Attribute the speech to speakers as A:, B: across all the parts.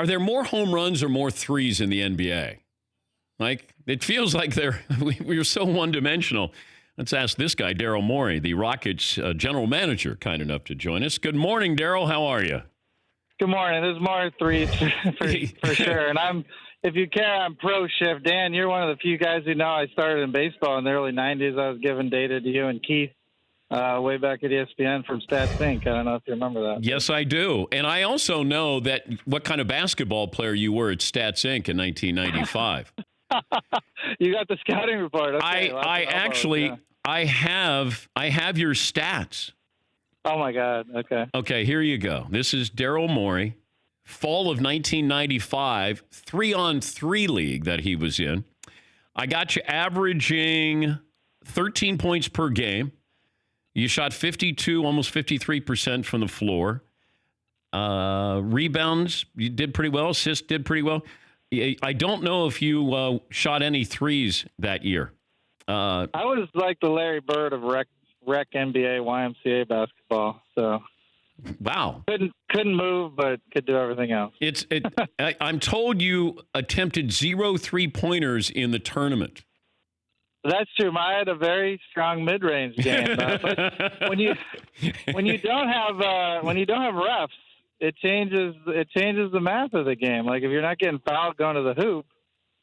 A: Are there more home runs or more threes in the NBA? Like, it feels like we're so one-dimensional. Let's ask this guy, Daryl Morey, the Rockets general manager, kind enough to join us. Good morning, Daryl. How are you?
B: Good morning. There's more threes for sure. And if you care, I'm pro shift. Dan, you're one of the few guys who know I started in baseball in the early 90s. I was giving data to you and Keith way back at ESPN from Stats Inc. I don't know if you remember that.
A: Yes, I do. And I also know that what kind of basketball player you were at Stats Inc. in 1995.
B: You got the scouting report. Okay,
A: I have your stats.
B: Oh, my God. Okay.
A: Okay, here you go. This is Daryl Morey, fall of 1995, 3-on-3 league that he was in. I got you averaging 13 points per game. You shot 52, almost 53% from the floor. Rebounds, you did pretty well. Assists did pretty well. I don't know if you shot any threes that year.
B: I was like the Larry Bird of rec NBA, YMCA basketball. So,
A: wow,
B: couldn't move, but could do everything else.
A: I'm told you attempted 0 3-pointers in the tournament.
B: That's true. I had a very strong mid-range game, but when you don't have refs, it changes the math of the game. Like if you're not getting fouled going to the hoop,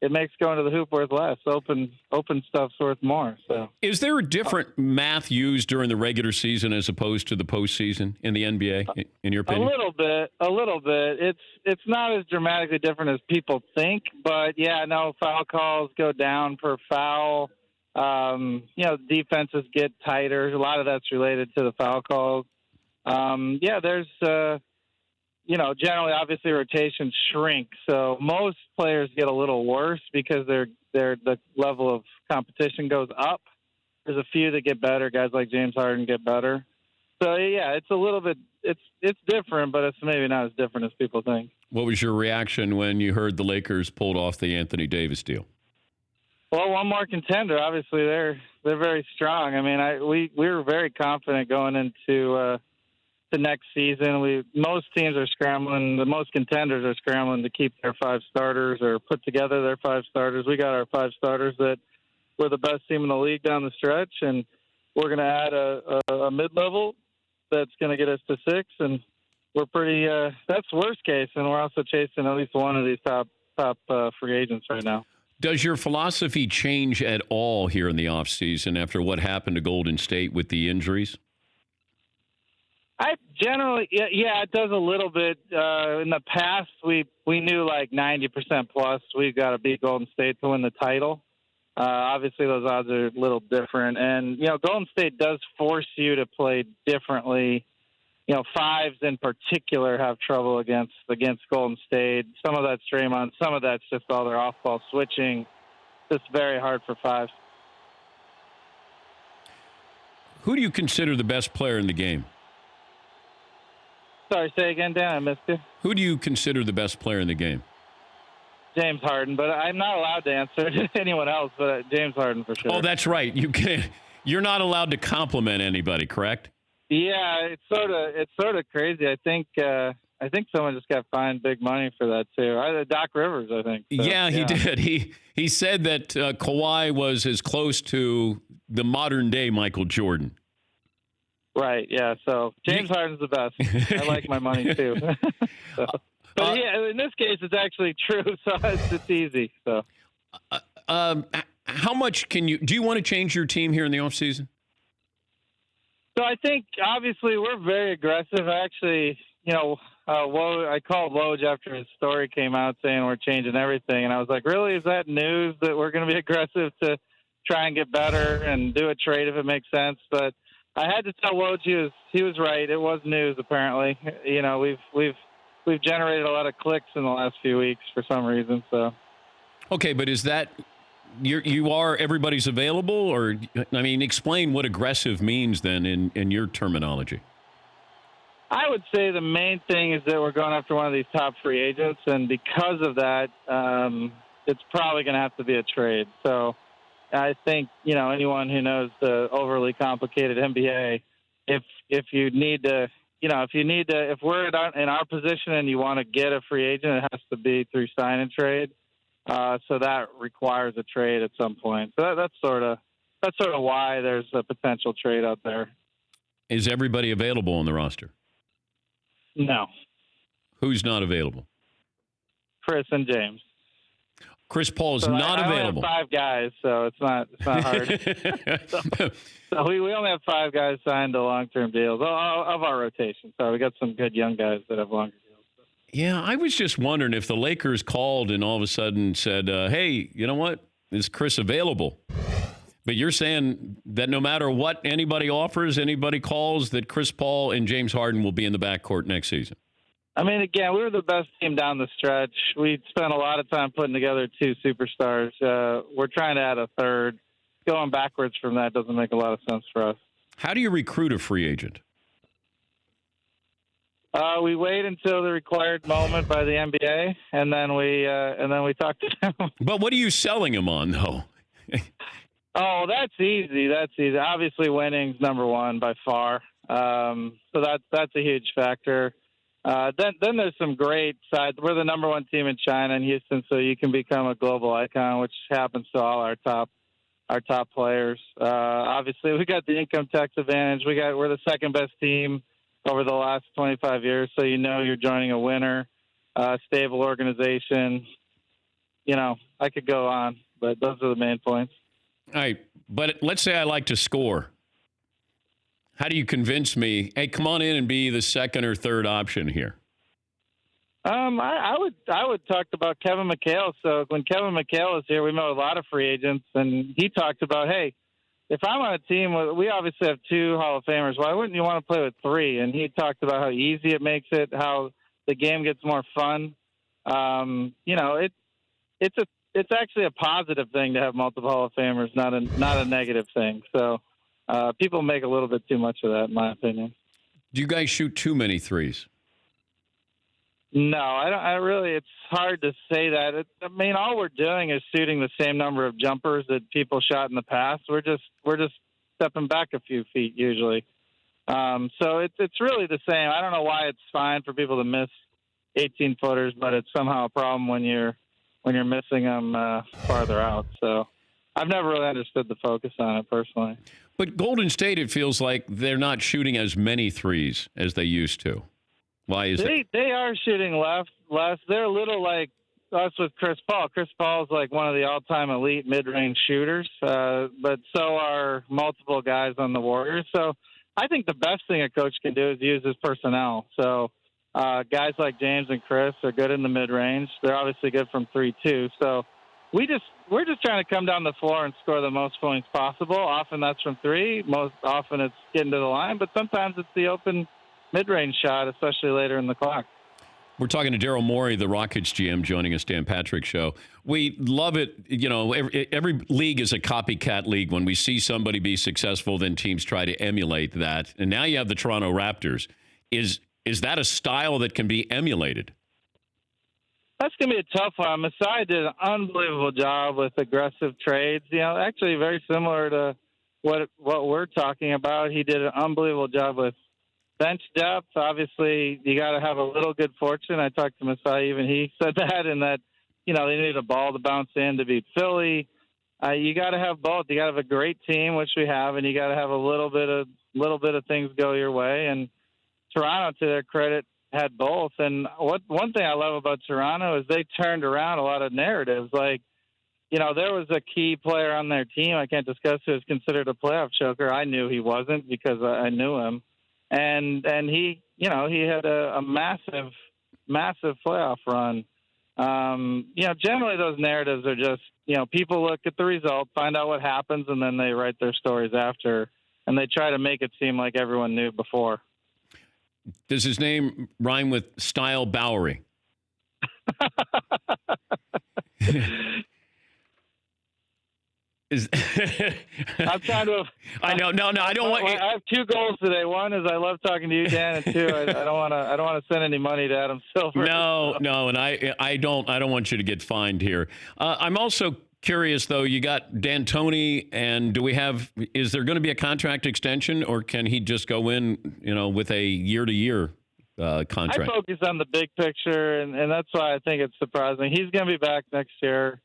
B: it makes going to the hoop worth less. Open stuff's worth more. So, is
A: there a different math used during the regular season as opposed to the postseason in the NBA? In your opinion,
B: a little bit. It's not as dramatically different as people think, but yeah, no, foul calls go down per foul. Defenses get tighter. A lot of that's related to the foul calls. There's, generally, obviously, rotations shrink. So most players get a little worse because the level of competition goes up. There's a few that get better. Guys like James Harden get better. So, yeah, it's a little bit it's different, but it's maybe not as different as people think.
A: What was your reaction when you heard the Lakers pulled off the Anthony Davis deal?
B: Well, one more contender. Obviously, they're very strong. I mean, we were very confident going into the next season. Most teams are scrambling. The most contenders are scrambling to keep their 5 starters or put together their 5 starters. We got our 5 starters that we're the best team in the league down the stretch, and we're going to add a mid-level that's going to get us to 6, and we're pretty. That's worst case, and we're also chasing at least one of these top free agents right now.
A: Does your philosophy change at all here in the offseason after what happened to Golden State with the injuries?
B: I generally, yeah, it does a little bit. In the past, we knew like 90% plus we've got to beat Golden State to win the title. Obviously, those odds are a little different. And, Golden State does force you to play differently. Fives in particular have trouble against Golden State. Some of that's Draymond. Some of that's just all their off-ball switching. It's very hard for fives.
A: Who do you consider the best player in the game?
B: Sorry, say again, Dan. I missed you.
A: Who do you consider the best player in the game?
B: James Harden, but I'm not allowed to answer to anyone else, but James Harden for sure.
A: Oh, that's right. You're not allowed to compliment anybody, correct?
B: Yeah, it's sort of crazy. I think someone just got fined big money for that too. Doc Rivers, I think. So,
A: yeah, he did. He said that Kawhi was as close to the modern day Michael Jordan.
B: Right. Yeah. So James Harden's the best. I like my money too. But yeah, in this case, it's actually true. So it's easy. So.
A: How much do you want to change your team here in the offseason?
B: So I think, obviously, we're very aggressive. Actually, I called Woj after his story came out saying we're changing everything. And I was like, really? Is that news that we're going to be aggressive to try and get better and do a trade if it makes sense? But I had to tell Woj he was right. It was news, apparently. We've generated a lot of clicks in the last few weeks for some reason. So.
A: Okay, but is that everybody's available, or explain what aggressive means then in your terminology.
B: I would say the main thing is that we're going after one of these top free agents, and because of that, it's probably going to have to be a trade. So I think anyone who knows the overly complicated NBA, if you need to if you need to, if we're in our position and you want to get a free agent, it has to be through sign and trade. So that requires a trade at some point. So that's sort of why there's a potential trade out there.
A: Is everybody available on the roster?
B: No.
A: Who's not available?
B: Chris and James.
A: Chris Paul's
B: so
A: not
B: I
A: available.
B: Only have 5 guys, so it's not hard. so we only have 5 guys signed to long-term deals of our rotation. So we got some good young guys that have longer deals.
A: Yeah, I was just wondering if the Lakers called and all of a sudden said, hey, you know what? Is Chris available? But you're saying that no matter what anybody offers, anybody calls, that Chris Paul and James Harden will be in the backcourt next season.
B: I mean, again, we were the best team down the stretch. We spent a lot of time putting together 2 superstars. We're trying to add a third. Going backwards from that doesn't make a lot of sense for us.
A: How do you recruit a free agent?
B: We wait until the required moment by the NBA, and then we talk to them.
A: But what are you selling them on, though?
B: Oh, that's easy. Obviously, winning's number one by far. So that's a huge factor. Then there's some great sides. We're the number 1 team in China and Houston, so you can become a global icon, which happens to all our top players. Obviously, we got the income tax advantage. We're the second best team over the last 25 years, so you're joining a winner, stable organization. I could go on, but those are the main points.
A: All right, but let's say I like to score. How do you convince me, hey, come on in and be the second or third option here?
B: I would talk about Kevin McHale. So when Kevin McHale was here, we met a lot of free agents, and he talked about, hey, if I'm on a team, we obviously have 2 Hall of Famers. Why wouldn't you want to play with 3? And he talked about how easy it makes it, how the game gets more fun. It's actually a positive thing to have multiple Hall of Famers, not a negative thing. So people make a little bit too much of that, in my opinion.
A: Do you guys shoot too many threes?
B: No, I don't. It's hard to say that. All we're doing is shooting the same number of jumpers that people shot in the past. We're just stepping back a few feet usually. So it's really the same. I don't know why it's fine for people to miss 18-footers, but it's somehow a problem when you're missing them farther out. So I've never really understood the focus on it personally.
A: But Golden State, it feels like they're not shooting as many threes as they used to. Why is that?
B: They are shooting less. They're a little like us with Chris Paul. Chris Paul's like one of the all-time elite mid-range shooters, but so are multiple guys on the Warriors. So I think the best thing a coach can do is use his personnel. So guys like James and Chris are good in the mid-range. They're obviously good from 3 too. So we're just trying to come down the floor and score the most points possible. Often that's from 3. Most often it's getting to the line, but sometimes it's the open mid-range shot, especially later in the clock.
A: We're talking to Daryl Morey, the Rockets GM, joining us, Dan Patrick Show. We love it. Every league is a copycat league. When we see somebody be successful, then teams try to emulate that. And now you have the Toronto Raptors. Is that a style that can be emulated?
B: That's going to be a tough one. Masai did an unbelievable job with aggressive trades. Actually very similar to what we're talking about. He did an unbelievable job with bench depth. Obviously, you got to have a little good fortune. I talked to Masai, even he said that, and that, they needed a ball to bounce in to beat Philly. You got to have both. You got to have a great team, which we have, and you got to have a little bit of things go your way. And Toronto, to their credit, had both. And one thing I love about Toronto is they turned around a lot of narratives. Like, there was a key player on their team, I can't discuss, who was considered a playoff choker. I knew he wasn't because I knew him. And he had a massive playoff run. Generally those narratives are just, people look at the result, find out what happens, and then they write their stories after, and they try to make it seem like everyone knew before.
A: Does his name rhyme with Style Bowery?
B: I'm trying to.
A: I know. No, I don't want.
B: I have 2 goals today. One is I love talking to you, Dan, and 2, I don't want to send any money to Adam Silver.
A: No, and I don't want you to get fined here. I'm also Curious, though, you got D'Antoni, and is there going to be a contract extension, or can he just go in, with a year-to-year contract?
B: I focus on the big picture, and that's why I think it's surprising. He's going to be back next year.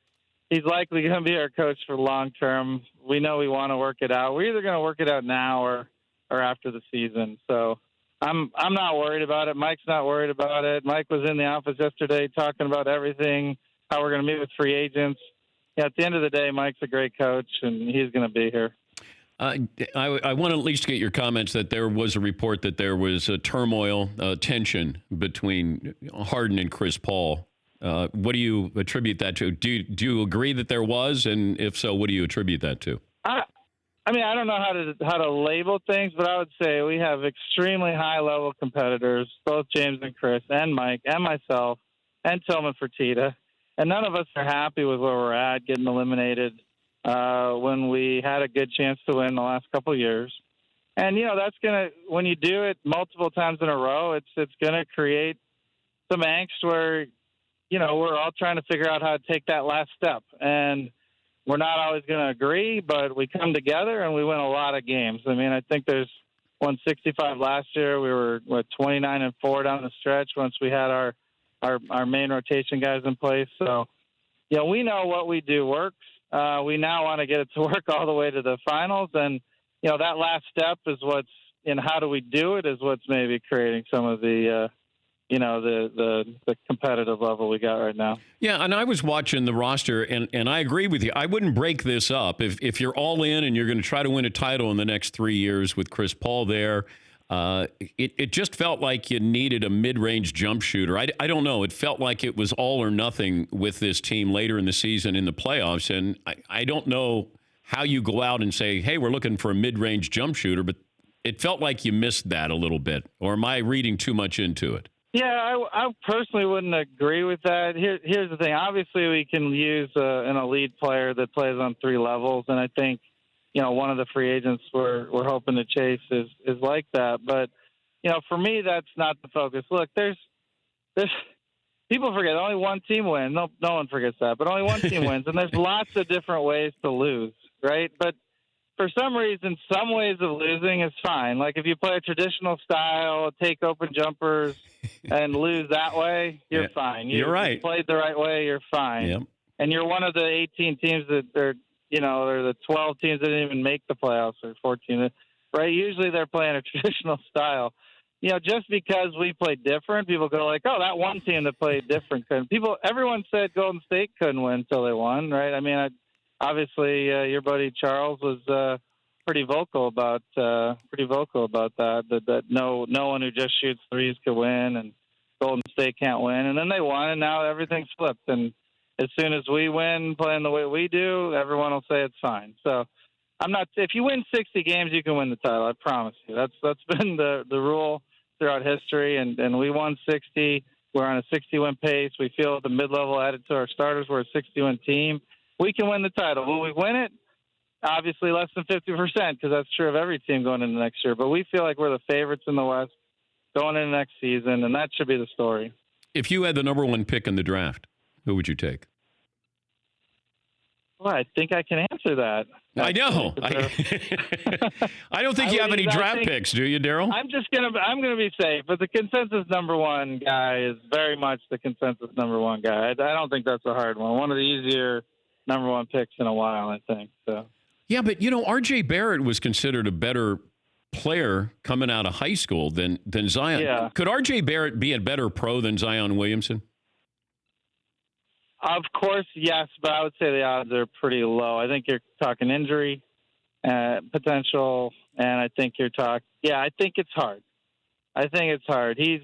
B: He's likely going to be our coach for long term. We know we want to work it out. We're either going to work it out now or after the season. So I'm not worried about it. Mike's not worried about it. Mike was in the office yesterday talking about everything, how we're going to meet with free agents. Yeah, at the end of the day, Mike's a great coach, and he's going to be here.
A: I want to at least get your comments that there was a report that there was a turmoil, tension between Harden and Chris Paul. What do you attribute that to? Do you agree that there was, and if so, what do you attribute that to?
B: I mean, I don't know how to label things, but I would say we have extremely high level competitors, both James and Chris, and Mike, and myself, and Tillman Fertitta, and none of us are happy with where we're at, getting eliminated when we had a good chance to win the last couple of years. And that's gonna, when you do it multiple times in a row, it's gonna create some angst where we're all trying to figure out how to take that last step. And we're not always going to agree, but we come together and we win a lot of games. I mean, I think there's 165 last year. We were 29-4 down the stretch once we had our main rotation guys in place. So, we know what we do works. We now want to get it to work all the way to the finals. And, that last step is how do we do it is what's maybe creating some of the the competitive level we got right now.
A: Yeah, and I was watching the roster, and I agree with you. I wouldn't break this up. If you're all in and you're going to try to win a title in the next 3 years with Chris Paul there, it just felt like you needed a mid-range jump shooter. I don't know. It felt like it was all or nothing with this team later in the season in the playoffs, and I don't know how you go out and say, hey, we're looking for a mid-range jump shooter, but it felt like you missed that a little bit. Or am I reading too much into it?
B: Yeah, I personally wouldn't agree with that. Here's the thing. Obviously, we can use an elite player that plays on three levels, and I think, one of the free agents we're hoping to chase is like that. But, for me, that's not the focus. Look, there's people forget only one team wins. No one forgets that, but only one team wins, and there's lots of different ways to lose, right? But for some reason, some ways of losing is fine. Like if you play a traditional style, take open jumpers, and lose that way, you're fine.
A: You're right.
B: You played the right way, you're fine.
A: Yep.
B: And you're one of the 18 teams that are, or the 12 teams that didn't even make the playoffs, or 14, right? Usually they're playing a traditional style. Just because we played different, people go like, oh, that one team that played different couldn't. Everyone said Golden State couldn't win until they won, right? I mean, obviously, your buddy Charles was pretty vocal about that no one who just shoots threes could win, and Golden State can't win. And then they won, and now everything's flipped. And as soon as we win playing the way we do, everyone will say it's fine. So if you win 60 games, you can win the title. I promise you. That's been the rule throughout history, and we won 60. We're on a 60-win pace. We feel the mid-level added to our starters. We're a 60-win team. We can win the title. Will we win it? Obviously less than 50%, because that's true of every team going into next year. But we feel like we're the favorites in the West going into next season, and that should be the story.
A: If you had the number one pick in the draft, who would you take?
B: Well, I think I can answer that.
A: I know. I don't think you have any draft picks, do you, Daryl?
B: I'm gonna be safe, but the consensus number one guy is very much the consensus number one guy. I don't think that's a hard one. One of the easier number one picks in a while, I think. So.
A: Yeah, but R.J. Barrett was considered a better player coming out of high school than Zion.
B: Yeah.
A: Could R.J. Barrett be a better pro than Zion Williamson?
B: Of course, yes, but I would say the odds are pretty low. I think you're talking injury potential, and I think you're talking. Yeah, I think it's hard. He's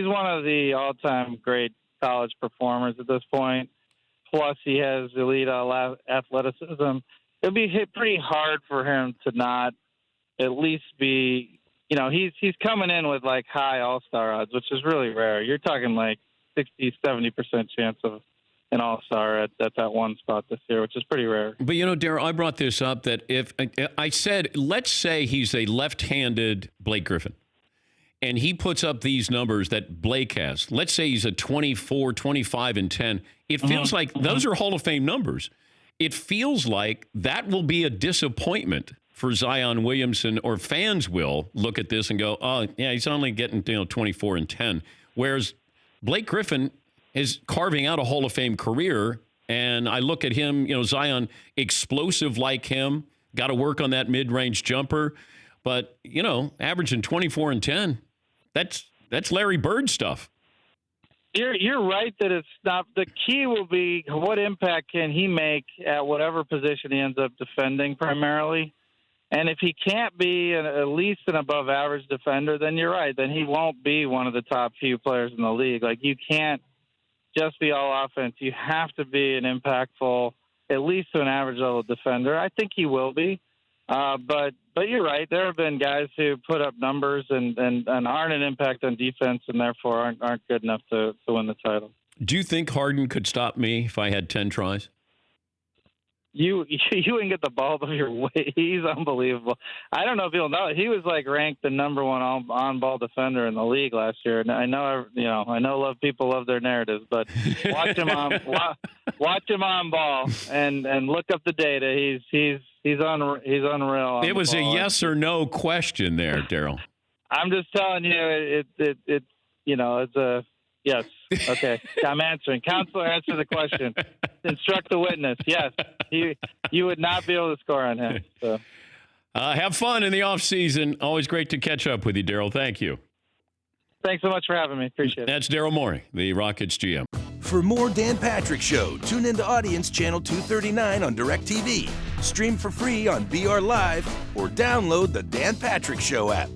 B: one of the all-time great college performers at this point. Plus, he has elite athleticism. It'd be pretty hard for him to not at least be. He's coming in with like high all-star odds, which is really rare. You're talking like 60-70% chance of an all-star at that one spot this year, which is pretty rare.
A: But, Daryl, I brought this up that if I said, let's say he's a left-handed Blake Griffin, and he puts up these numbers that Blake has. Let's say he's a 24, 25, and 10. It feels like those are Hall of Fame numbers. it feels like that will be a disappointment for Zion Williamson, or fans will look at this and go, oh, yeah, he's only getting 24 and 10. Whereas Blake Griffin is carving out a Hall of Fame career. And I look at him, Zion, explosive like him, got to work on that mid-range jumper. But, averaging 24 and 10, that's Larry Bird stuff.
B: You're right that it's not. The key will be what impact can he make at whatever position he ends up defending primarily. And if he can't be at least an above-average defender, then you're right. Then he won't be one of the top few players in the league. Like, you can't just be all offense. You have to be an impactful, at least to an average-level defender. I think he will be. But you're right. There have been guys who put up numbers and aren't an impact on defense and therefore aren't good enough to win the title.
A: Do you think Harden could stop me if I had 10 tries?
B: You wouldn't get the ball above your weight. He's unbelievable. I don't know if you'll know. He was ranked the number one on-ball defender in the league last year. And I know people love their narratives, but watch him on ball and look up the data. He's unreal.
A: It was a yes or no question there, Daryl.
B: I'm just telling you, it's a yes. Okay, I'm answering. Counselor, answer the question. Instruct the witness. Yes, you would not be able to score on him. So.
A: Have fun in the off season. Always great to catch up with you, Daryl. Thank you.
B: Thanks so much for having me. Appreciate it.
A: That's Daryl Morey, the Rockets GM.
C: For more Dan Patrick Show, tune into Audience Channel 239 on DirecTV. Stream for free on BR Live or download the Dan Patrick Show app.